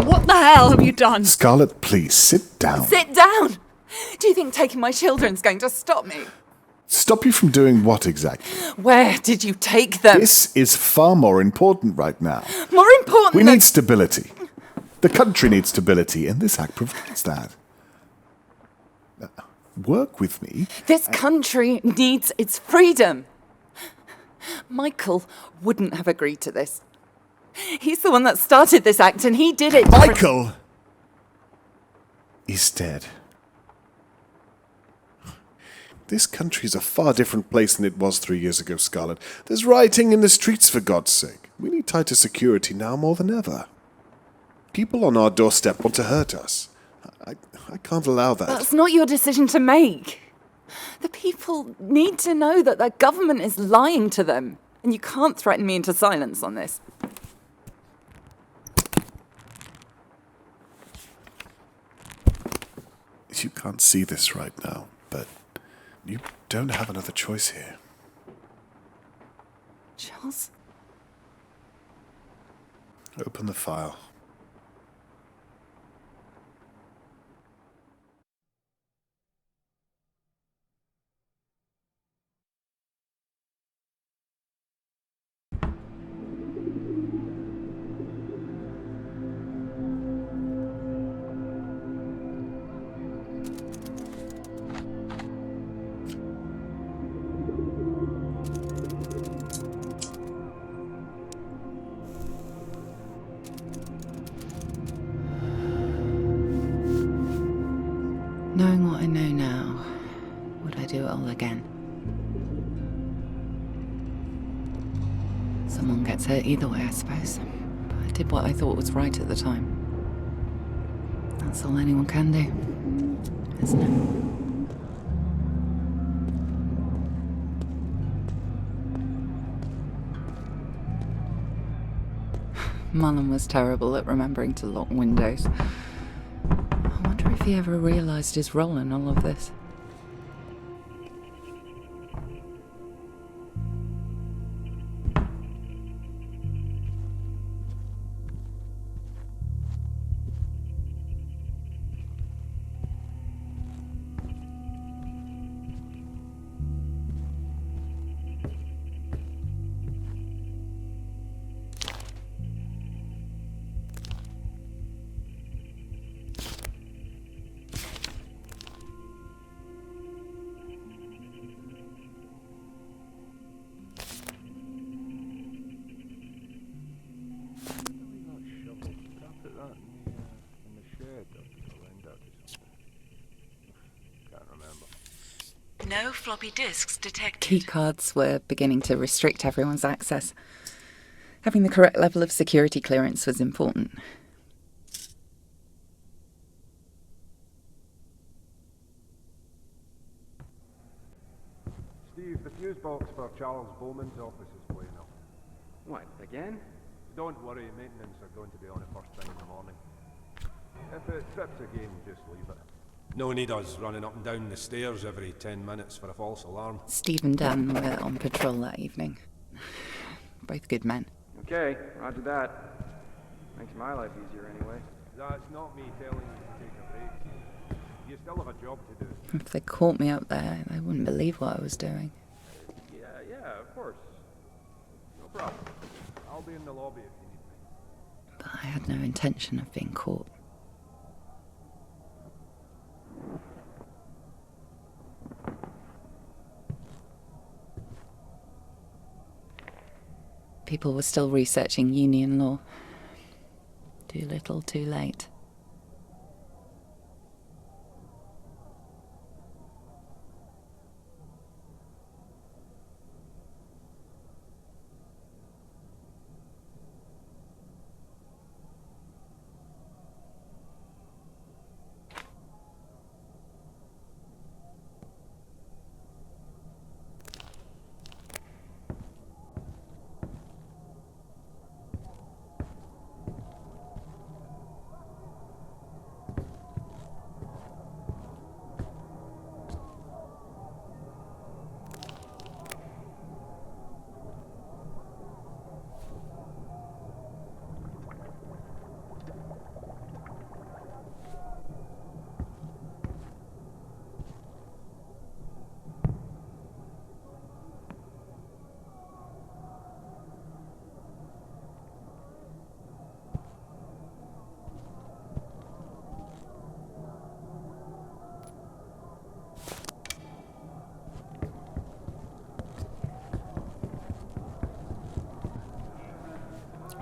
What the hell have you done? Scarlett, please, sit down. Sit down! Do you think taking my children's going to stop me? Stop you from doing what exactly? Where did you take them? This is far more important right now. More important We than... need stability. The country needs stability, and this act provides that. Work with me. This country needs its freedom. Michael wouldn't have agreed to this. He's the one that started this act, and he did it... Michael is dead. This country is a far different place than it was 3 years ago, Scarlett. There's rioting in the streets, for God's sake. We need tighter security now more than ever. People on our doorstep want to hurt us. I can't allow that. That's not your decision to make. The people need to know that their government is lying to them, and you can't threaten me into silence on this. You can't see this right now, but you don't have another choice here. Charles? Open the file. Knowing what I know now, would I do it all again? Someone gets hurt either way, I suppose. But I did what I thought was right at the time. That's all anyone can do, isn't it? Mullen was terrible at remembering to lock windows. I wonder if he ever realised his role in all of this. No floppy disks detected. Keycards were beginning to restrict everyone's access. Having the correct level of security clearance was important. Steve, the fuse box for Charles Bowman's office is playing up. What, again? Don't worry, maintenance are going to be on it first thing in the morning. If it trips again, just leave it. No need us running up and down the stairs every 10 minutes for a false alarm. Steve and Dan were on patrol that evening. Both good men. Okay, roger that. Makes my life easier anyway. That's not me telling you to take a break. You still have a job to do. If they caught me up there, they wouldn't believe what I was doing. Yeah, of course. No problem. I'll be in the lobby if you need me. But I had no intention of being caught. People were still researching union law. Too little, too late.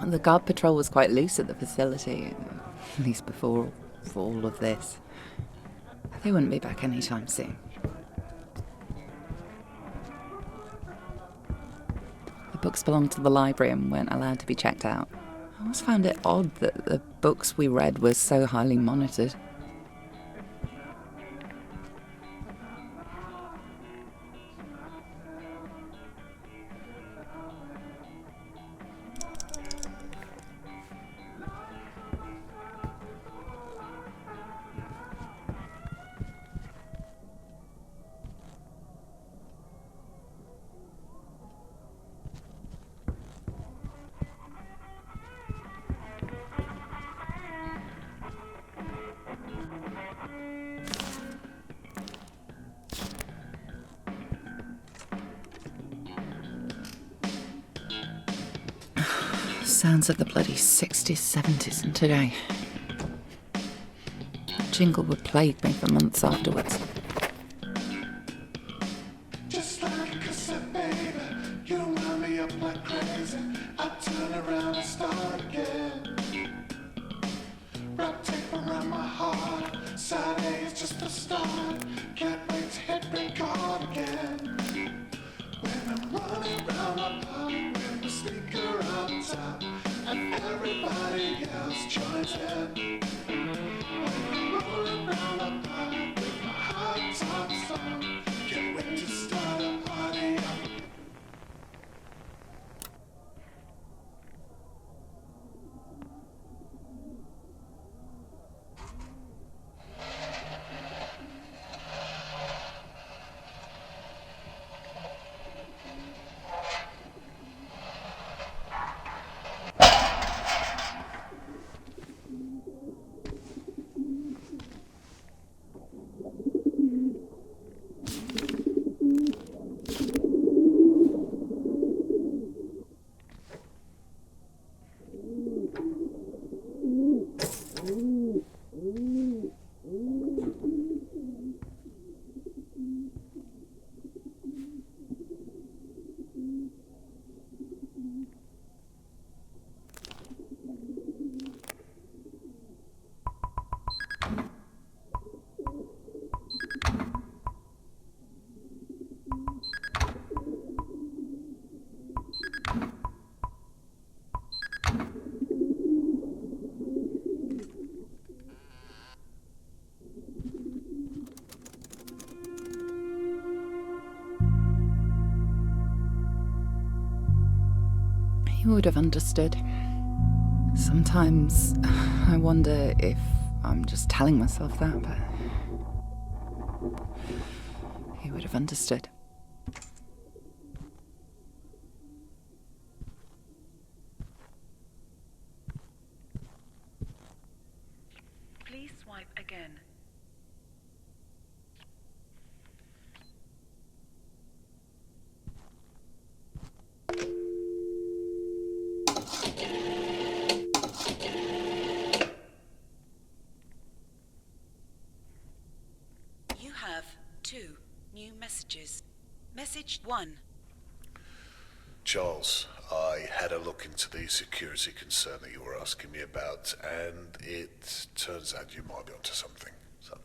The guard patrol was quite loose at the facility, at least before all of this. They wouldn't be back anytime soon. The books belonged to the library and weren't allowed to be checked out. I always found it odd that the books we read were so highly monitored. Sounds of the bloody 60s, 70s and today. That jingle would plague me for months afterwards. Just like a cassette, baby, you wind me up like crazy. I turn around and start again. Wrap tape around my heart. Side A is just the start. Can't wait to hit record again. When I'm running round my party with the speaker on top, and everybody else joins in. When I'm rolling round my party with my high top song, can't wait to start a party up. He would have understood. Sometimes I wonder if I'm just telling myself that, but he would have understood. Please swipe again. You have 2 new messages. Message 1. Charles, I had a look into the security concern that you were asking me about, and it turns out you might be onto something. So,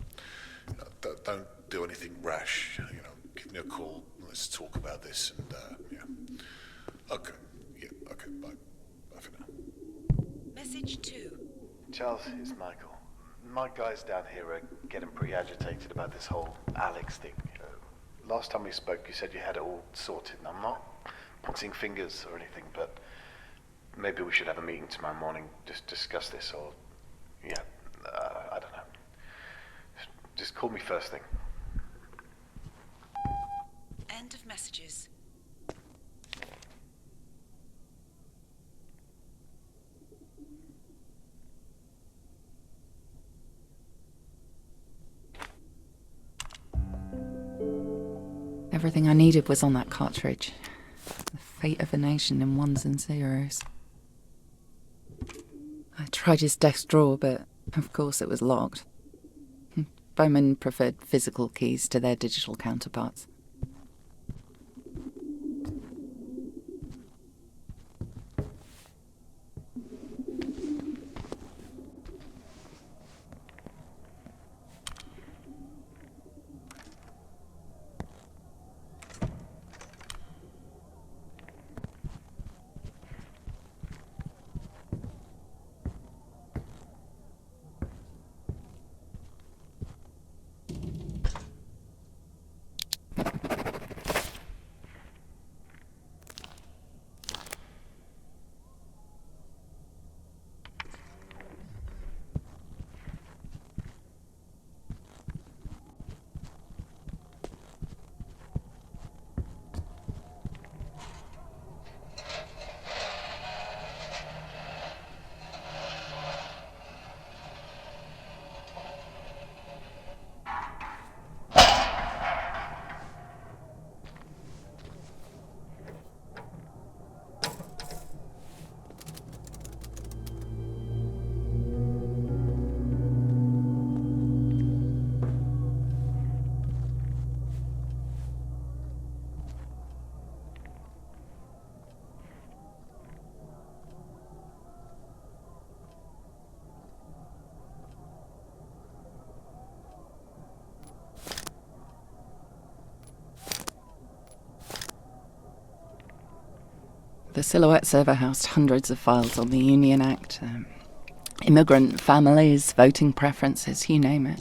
don't do anything rash. Give me a call. Let's talk about this. And yeah. Okay. Yeah. Okay. Bye. Bye for now. Message 2. Charles, it's Michael. My guys down here are getting pretty agitated about this whole Alex thing. Last time we spoke, you said you had it all sorted, and I'm not pointing fingers or anything, but maybe we should have a meeting tomorrow morning, just discuss this, or, I don't know. Just call me first thing. End of messages. Everything I needed was on that cartridge. The fate of a nation in ones and zeros. I tried his desk drawer, but of course it was locked. Bowman preferred physical keys to their digital counterparts. Silhouette server housed hundreds of files on the Union Act. Immigrant families, voting preferences, you name it.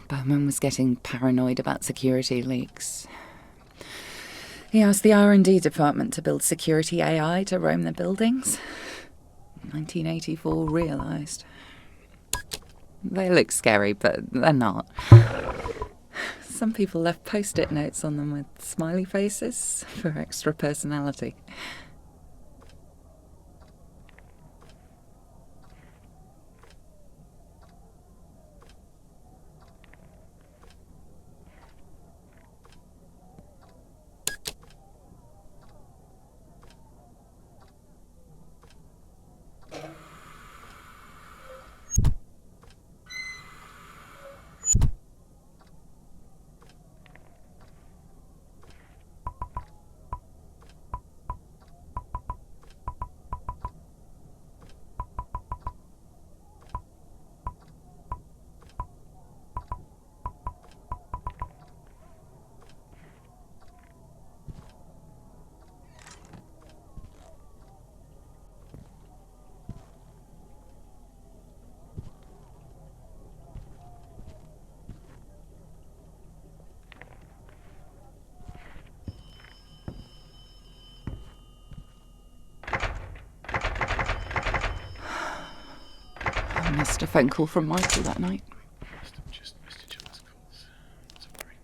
Berman was getting paranoid about security leaks. He asked the R&D department to build security AI to roam the buildings. 1984 realised. They look scary, but they're not. Some people left post-it notes on them with smiley faces for extra personality. I missed a phone call from Michael that night. Must have just missed each other's calls. Not to worry.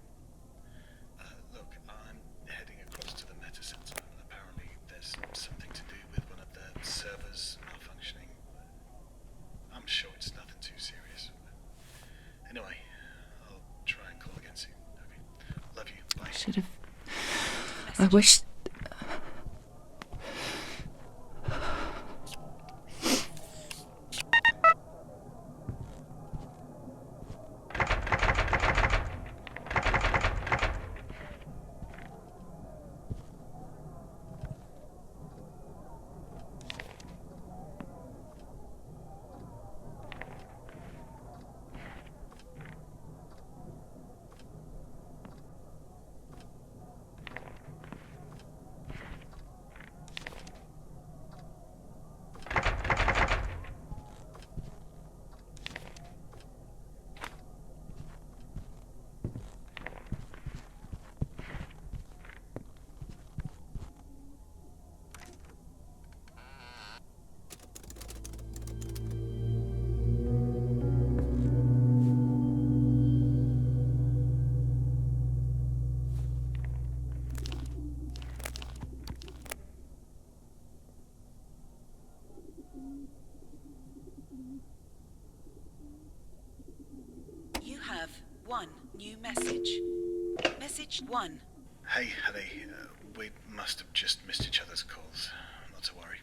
Look, I'm heading across to the Meta Center. Apparently there's something to do with one of the servers malfunctioning. I'm sure it's nothing too serious. Anyway, I'll try and call again soon. Okay. Love you. Bye. Should have. I wish. You have one new message. Message 1. Hey, Ellie. We must have just missed each other's calls. Not to worry.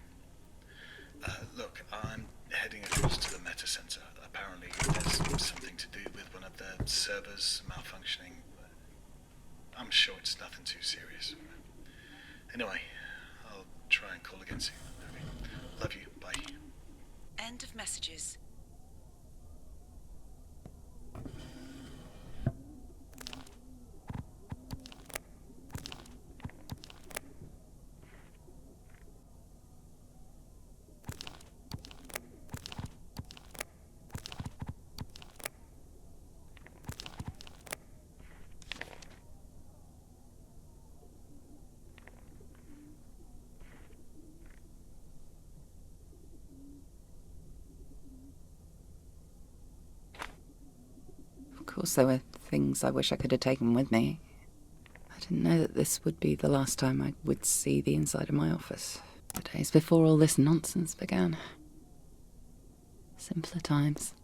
Look, I'm heading across to the Meta Center. Apparently there's something to do with one of the servers malfunctioning. I'm sure it's nothing too serious. Anyway, I'll try and call again soon. Okay. Love you. Bye. End of messages. course, there were things I wish I could have taken with me. I didn't know that this would be the last time I would see the inside of my office. The days before all this nonsense began. Simpler times.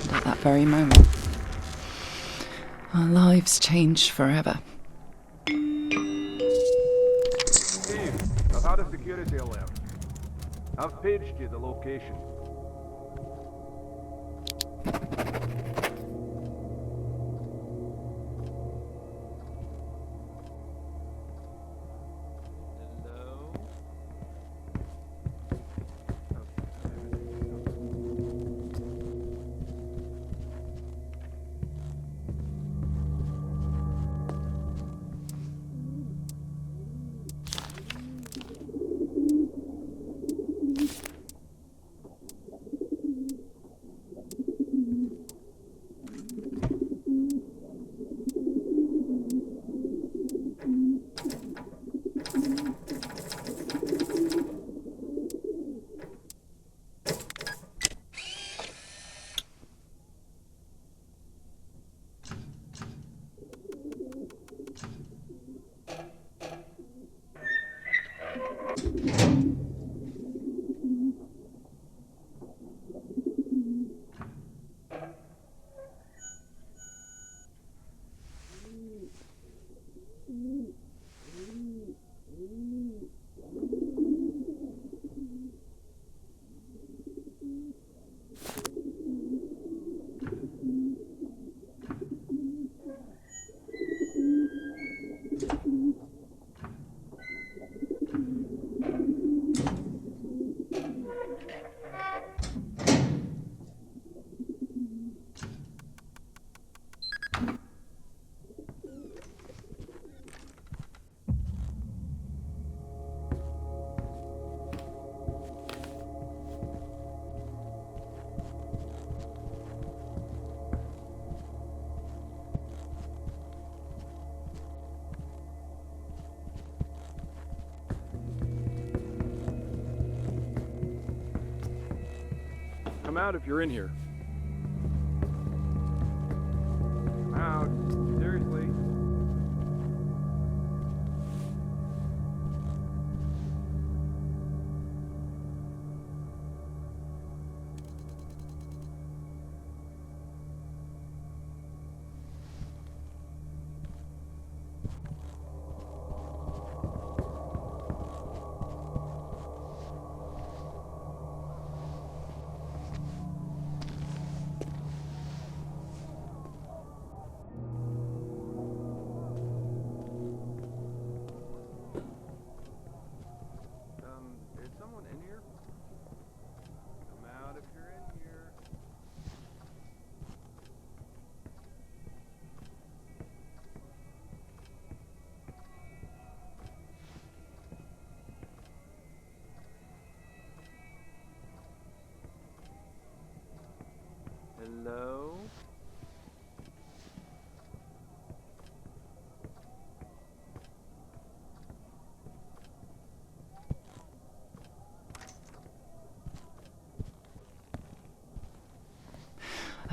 At that very moment, our lives changed forever. Steve, I've had a security alert. I've paged you the location. Come out if you're in here. Come out. Seriously.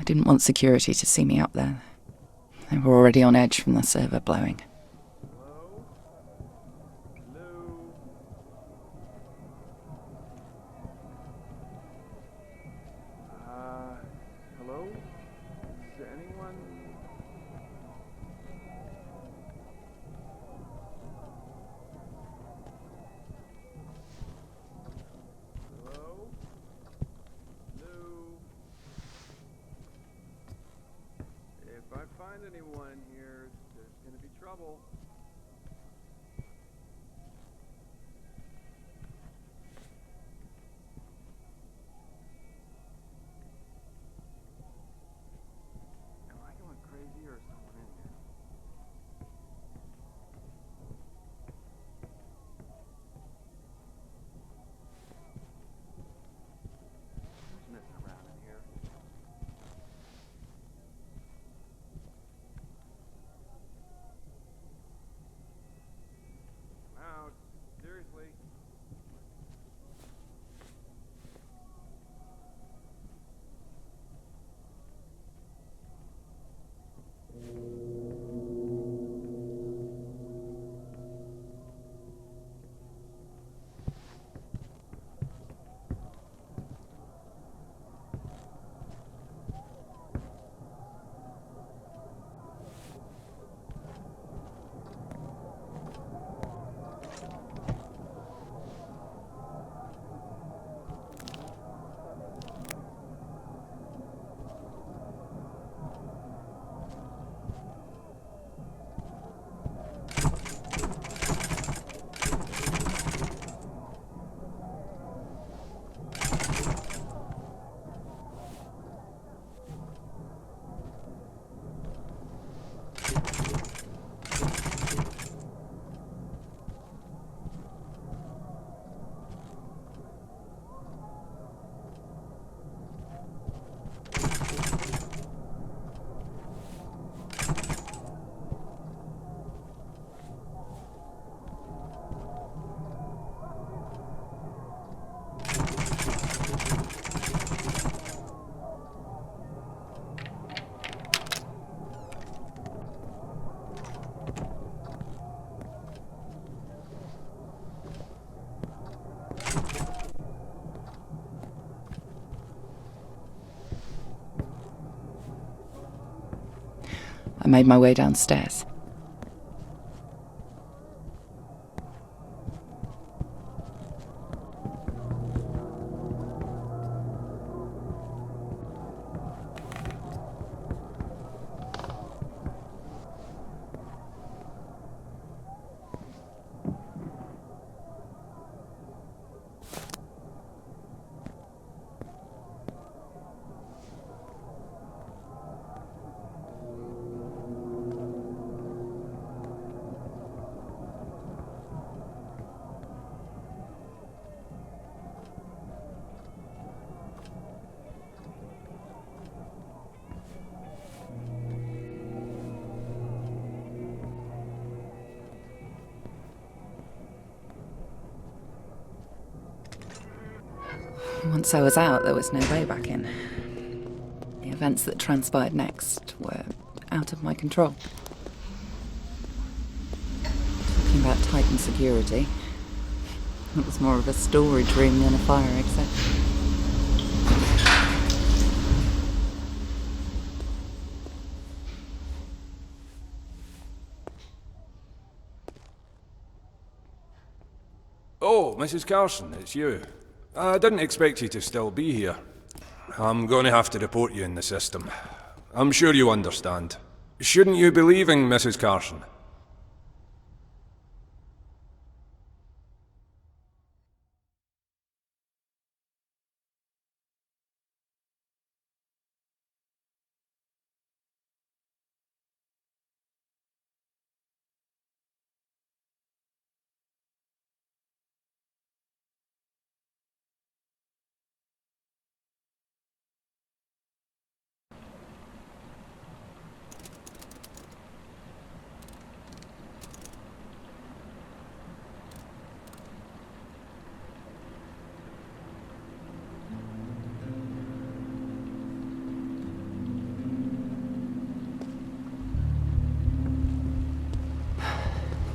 I didn't want security to see me up there. They were already on edge from the server blowing. Hello? Hello? Hello? Is anyone... Hello? Hello? If I find anyone here, there's gonna be trouble. Am I going crazy or is someone in here? Who's messing around in here? I'm out. Seriously. I made my way downstairs. Once I was out, there was no way back in. The events that transpired next were out of my control. Talking about Titan security, it was more of a story dream than a fire exit. Oh, Mrs. Carson, it's you. I didn't expect you to still be here. I'm going to have to report you in the system. I'm sure you understand. Shouldn't you be leaving, Mrs. Carson?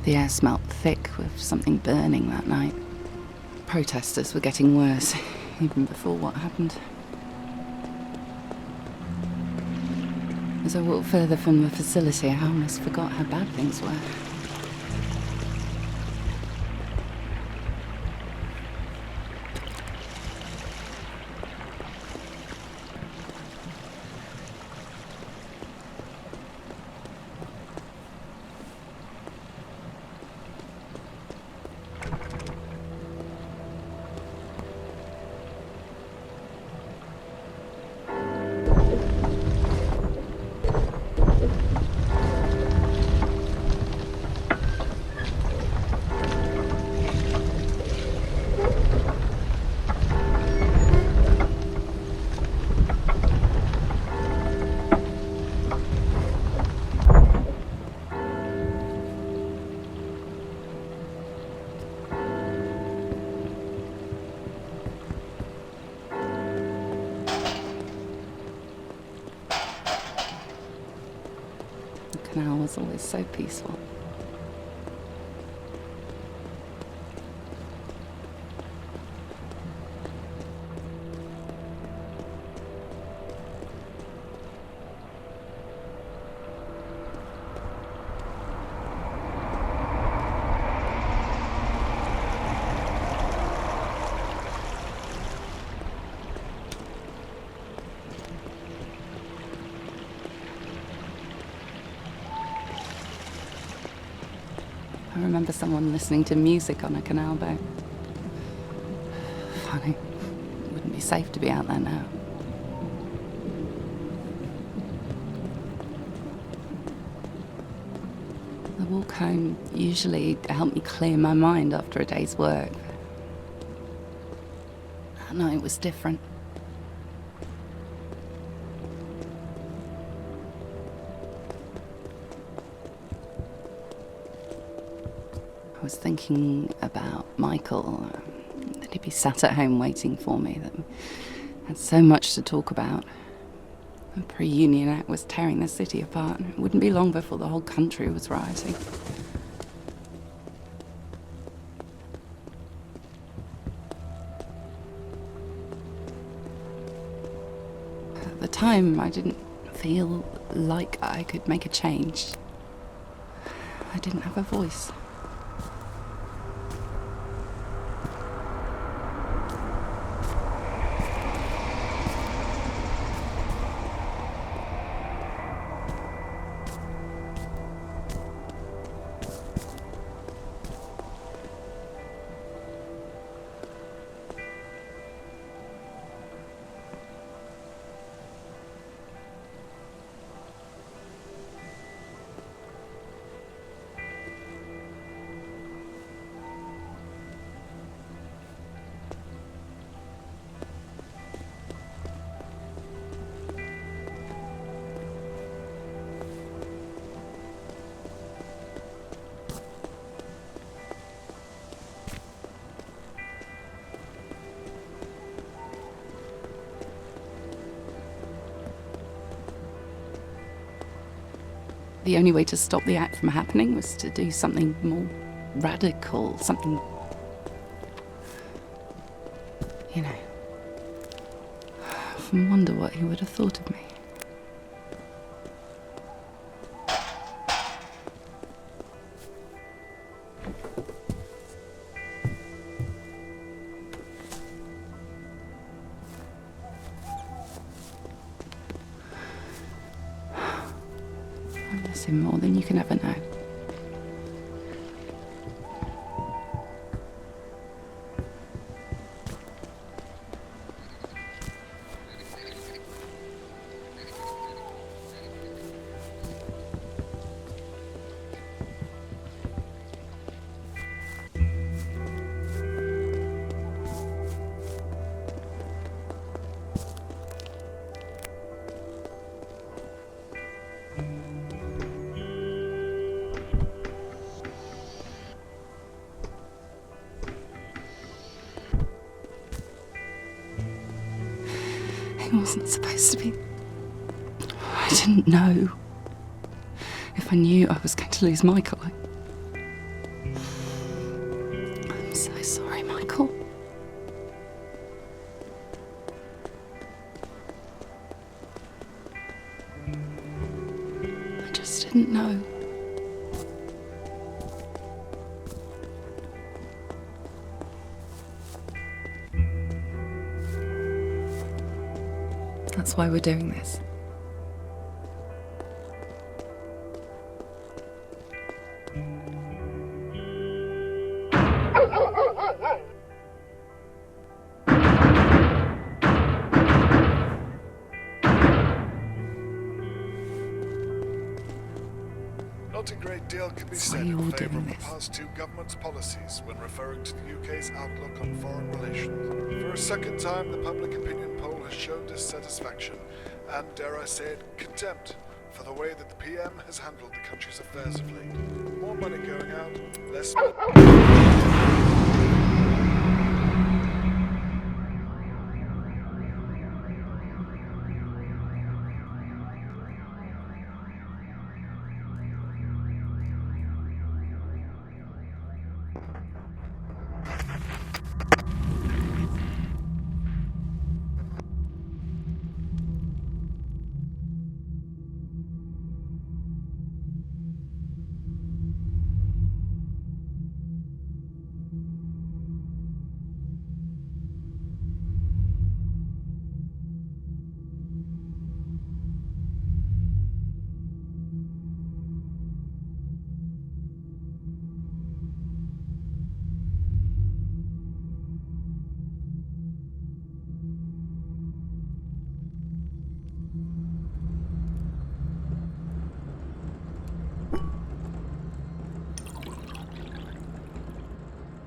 The air smelt thick with something burning that night. Protesters were getting worse, even before what happened. As I walked further from the facility, I almost forgot how bad things were. The canal was always so peaceful. I remember someone listening to music on a canal boat. Funny. It wouldn't be safe to be out there now. The walk home usually helped me clear my mind after a day's work. That night was different. I was thinking about Michael, that he'd be sat at home waiting for me, that we had so much to talk about. The pre-Union Act was tearing the city apart, and it wouldn't be long before the whole country was rioting. At the time, I didn't feel like I could make a change. I didn't have a voice. The only way to stop the act from happening was to do something more radical, something, you know. I often wonder what he would have thought of me. I miss him more than you can ever know. It wasn't supposed to be. I didn't know. If I knew I was going to lose Michael, That's why we're doing this. Not a great deal can be That's why said you're in favour doing of the this. past two governments' policies when referring to the UK's outlook on foreign relations. For a second time, the public opinion poll has shown dissatisfaction and, dare I say it, contempt for the way that the PM has handled the country's affairs of late. More money going out, less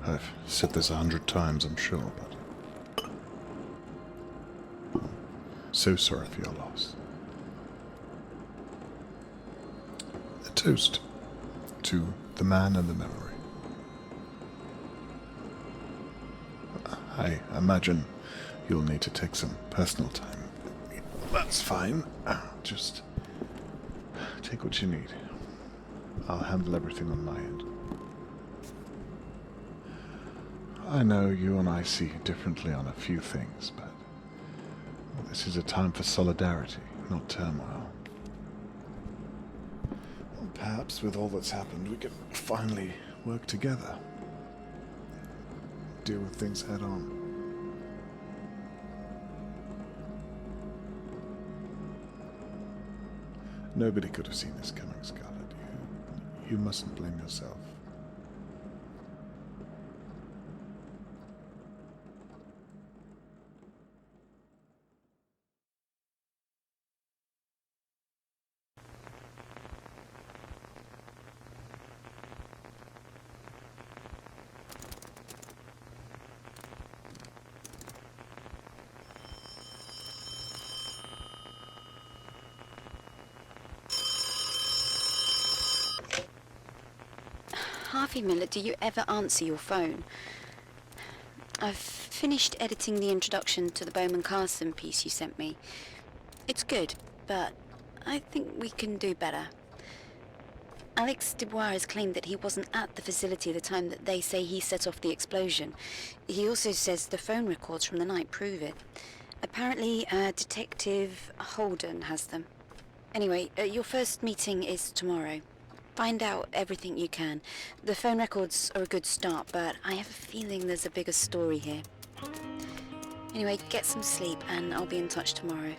I've said this 100 times, I'm sure, but so sorry for your loss. A toast to the man and the memory. I imagine you'll need to take some personal time. That's fine. Just take what you need. I'll handle everything on my end. I know you and I see differently on a few things, but this is a time for solidarity, not turmoil. Well, perhaps with all that's happened, we can finally work together. Deal with things head on. Nobody could have seen this coming, Scarlett. You mustn't blame yourself. Harvey Miller, do you ever answer your phone? I've finished editing the introduction to the Bowman Carson piece you sent me. It's good, but I think we can do better. Alex Dubois has claimed that he wasn't at the facility the time that they say he set off the explosion. He also says the phone records from the night prove it. Apparently, Detective Holden has them. Anyway, your first meeting is tomorrow. Find out everything you can. The phone records are a good start, but I have a feeling there's a bigger story here. Anyway, get some sleep and I'll be in touch tomorrow.